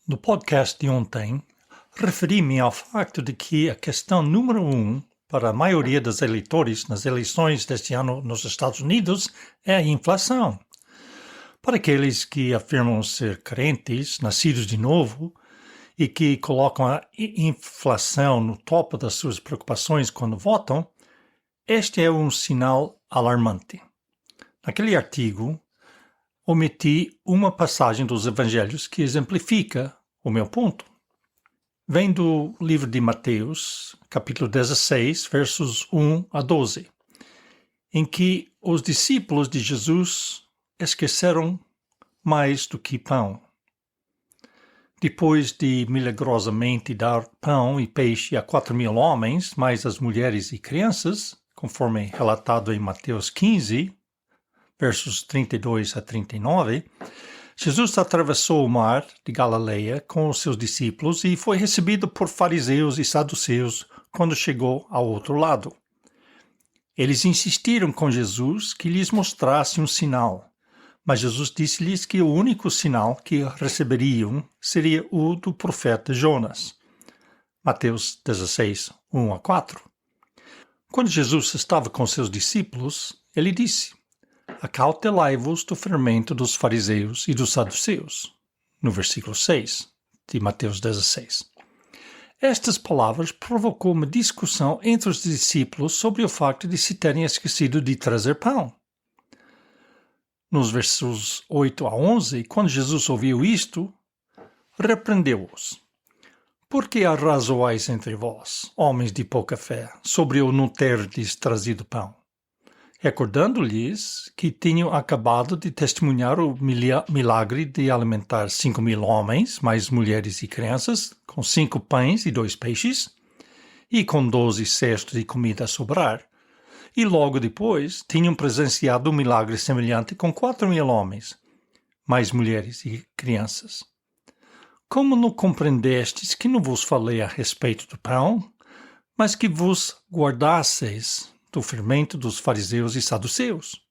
No podcast de ontem, referi-me ao facto de que a questão número 1 para a maioria dos eleitores nas eleições deste ano nos Estados Unidos é a inflação. Para aqueles que afirmam ser crentes, nascidos de novo, e que colocam a inflação no topo das suas preocupações quando votam, este é um sinal alarmante. Naquele artigo, omiti uma passagem dos Evangelhos que exemplifica o meu ponto. Vem do livro de Mateus, capítulo 16, versos 1 a 12, em que os discípulos de Jesus esqueceram mais do que pão. Depois de milagrosamente dar pão e peixe a 4.000 homens, mais as mulheres e crianças, conforme relatado em Mateus 15, versos 32 a 39, Jesus atravessou o mar de Galileia com os seus discípulos e foi recebido por fariseus e saduceus quando chegou ao outro lado. Eles insistiram com Jesus que lhes mostrasse um sinal, mas Jesus disse-lhes que o único sinal que receberiam seria o do profeta Jonas. Mateus 16, 1 a 4. Quando Jesus estava com seus discípulos, ele disse: acautelai-vos do fermento dos fariseus e dos saduceus, no versículo 6 de Mateus 16. Estas palavras provocou uma discussão entre os discípulos sobre o facto de se terem esquecido de trazer pão. Nos versos 8 a 11, quando Jesus ouviu isto, repreendeu-os. Por que arrazoais entre vós, homens de pouca fé, sobre eu não ter-lhes trazido pão? Recordando-lhes que tinham acabado de testemunhar o milagre de alimentar 5.000 homens, mais mulheres e crianças, com 5 pães e 2 peixes, e com 12 cestos de comida a sobrar, e logo depois tinham presenciado um milagre semelhante com 4.000 homens, mais mulheres e crianças. Como não compreendestes que não vos falei a respeito do pão, mas que vos guardasseis do fermento dos fariseus e saduceus?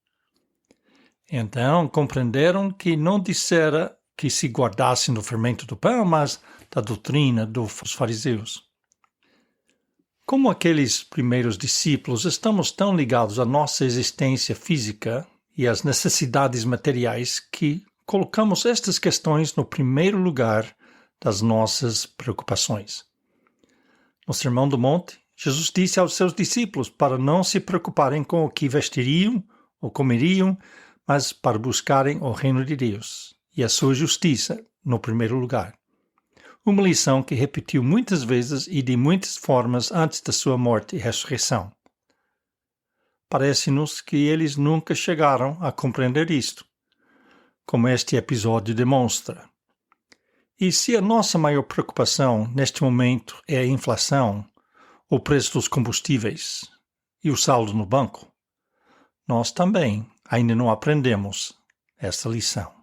Então compreenderam que não dissera que se guardassem do fermento do pão, mas da doutrina dos fariseus. Como aqueles primeiros discípulos, estamos tão ligados à nossa existência física e às necessidades materiais que colocamos estas questões no primeiro lugar das nossas preocupações. No Sermão do Monte, Jesus disse aos seus discípulos para não se preocuparem com o que vestiriam ou comeriam, mas para buscarem o reino de Deus e a sua justiça no primeiro lugar. Uma lição que repetiu muitas vezes e de muitas formas antes da sua morte e ressurreição. Parece-nos que eles nunca chegaram a compreender isto, como este episódio demonstra. E se a nossa maior preocupação neste momento é a inflação, o preço dos combustíveis e o saldo no banco, nós também ainda não aprendemos esta lição.